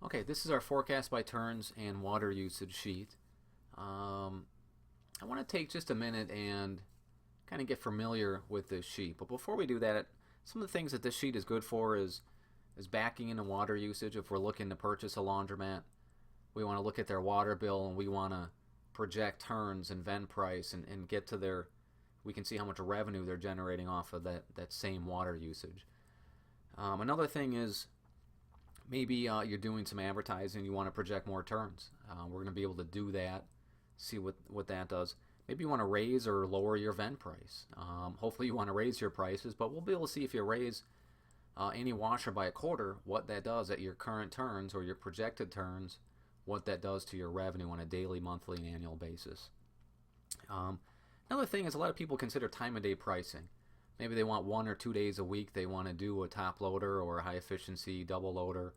Okay, this is our forecast by turns and water usage sheet. I want to take just a minute and kind of get familiar with this sheet. But before we do that, some of the things that this sheet is good for is backing into water usage. If we're looking to purchase a laundromat, we want to look at their water bill and we want to project turns and vend price and get to we can see how much revenue they're generating off of that same water usage. Another thing is maybe you're doing some advertising, you want to project more turns. We're going to be able to do that, see what that does. Maybe you want to raise or lower your vend price. Hopefully you want to raise your prices, but we'll be able to see if you raise any washer by a quarter, what that does at your current turns or your projected turns, what that does to your revenue on a daily, monthly, and annual basis. Another thing is a lot of people consider time of day pricing. Maybe they want 1 or 2 days a week. They want to do a top loader or a high efficiency double loader.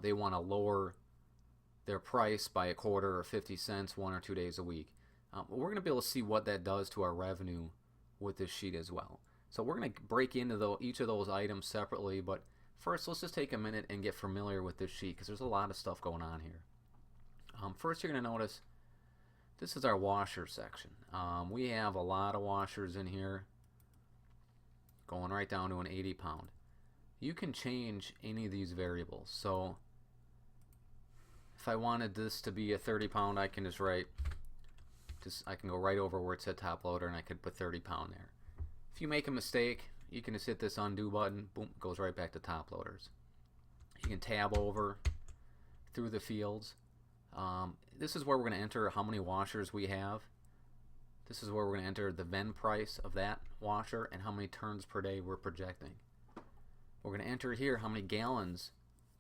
They want to lower their price by a quarter or 50 cents 1 or 2 days a week. We're going to be able to see what that does to our revenue with this sheet as well. So we're going to break into each of those items separately, but first let's just take a minute and get familiar with this sheet because there's a lot of stuff going on here. First you're going to notice this is our washer section. We have a lot of washers in here, going right down to an 80 pound. You can change any of these variables. So if I wanted this to be a 30 pound, I can I can go right over where it said top loader and I could put 30 pound there. If you make a mistake, you can just hit this undo button, boom, it goes right back to top loaders. You can tab over through the fields. This is where we're going to enter how many washers we have. This is where we're going to enter the vend price of that washer and how many turns per day we're projecting. We're going to enter here how many gallons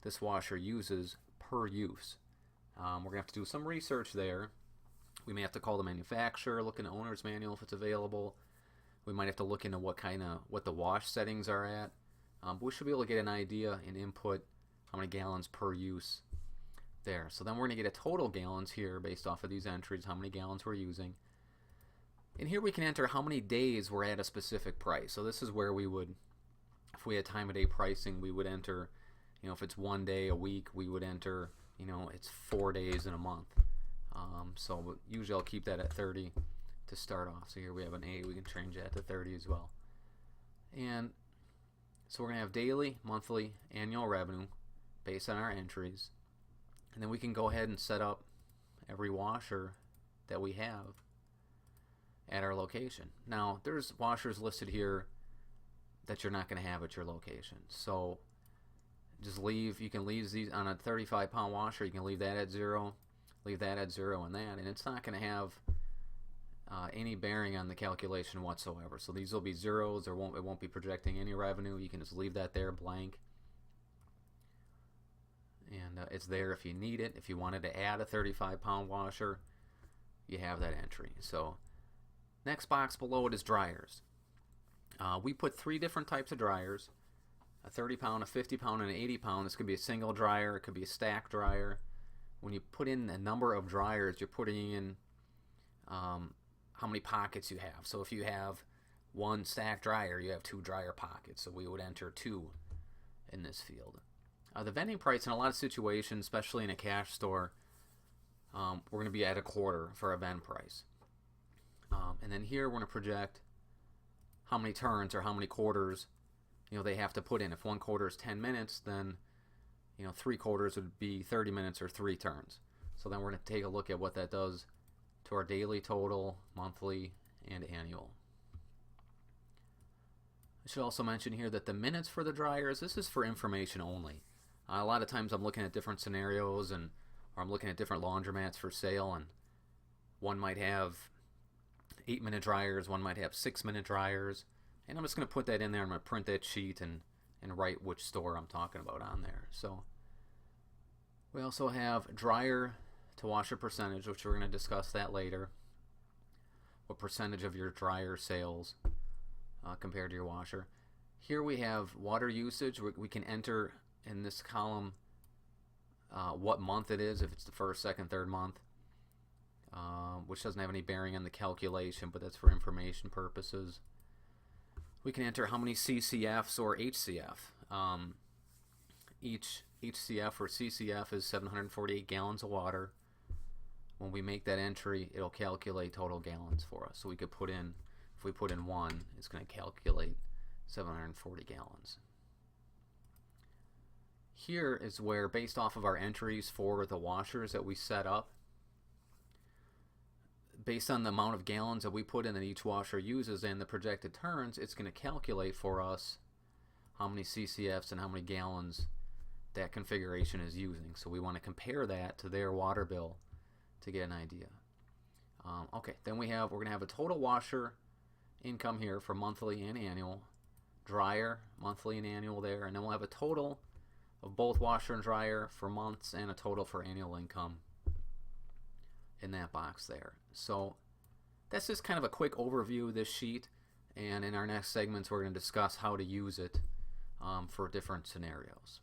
this washer uses per use. We're going to have to do some research there. We may have to call the manufacturer, look in the owner's manual if it's available. We might have to look into what the wash settings are at. But we should be able to get an idea and input how many gallons per use there. So then we're going to get a total gallons here based off of these entries, how many gallons we're using. And here we can enter how many days we're at a specific price. So this is where we would, if we had time of day pricing, we would enter, if it's 1 day a week, we would enter, it's 4 days in a month. So usually I'll keep that at 30 to start off. So here we have an A, we can change that to 30 as well. And so we're going to have daily, monthly, annual revenue based on our entries. And then we can go ahead and set up every washer that we have at our location. Now, there's washers listed here that you're not going to have at your location. So you can leave these on a 35 pound washer, you can leave that at 0, leave that at 0 and that, and it's not going to have any bearing on the calculation whatsoever. So these will be zeros, it won't be projecting any revenue. You can just leave that there blank. And it's there if you need it. If you wanted to add a 35 pound washer, you have that entry. So next box below it is dryers. We put 3 different types of dryers, a 30 pound, a 50 pound, and an 80 pound. This could be a single dryer, it could be a stack dryer. When you put in the number of dryers, you're putting in how many pockets you have. So if you have 1 stack dryer, you have 2 dryer pockets. So we would enter 2 in this field. The vending price in a lot of situations, especially in a cash store, we're going to be at a quarter for a vend price. And then here we're going to project how many turns or how many quarters they have to put in. If 1 quarter is 10 minutes, then 3 quarters would be 30 minutes or 3 turns. So then we're going to take a look at what that does to our daily total, monthly, and annual. I should also mention here that the minutes for the dryers, this is for information only. A lot of times I'm looking at different scenarios or I'm looking at different laundromats for sale, and one might have 8-minute dryers, one might have 6-minute dryers, and I'm just going to put that in there. I'm going to print that sheet and write which store I'm talking about on there. So we also have dryer to washer percentage, which we're going to discuss that later. What percentage of your dryer sales compared to your washer. Here we have water usage. We can enter in this column what month it is, if it's the first, second, third month, which doesn't have any bearing on the calculation, but that's for information purposes. We can enter how many CCFs or HCF each HCF or CCF is 748 gallons of water. When we make that entry, it'll calculate total gallons for us. So we could put in, if we put in 1, it's going to calculate 740 gallons. Here is where, based off of our entries for the washers that we set up, based on the amount of gallons that we put in that each washer uses and the projected turns, it's going to calculate for us how many CCFs and how many gallons that configuration is using. So we want to compare that to their water bill to get an idea. Okay, then we're going to have a total washer income here for monthly and annual, dryer monthly and annual there, and then we'll have a total of both washer and dryer for months and a total for annual income in that box there. So that's just kind of a quick overview of this sheet, and in our next segments we're going to discuss how to use it for different scenarios.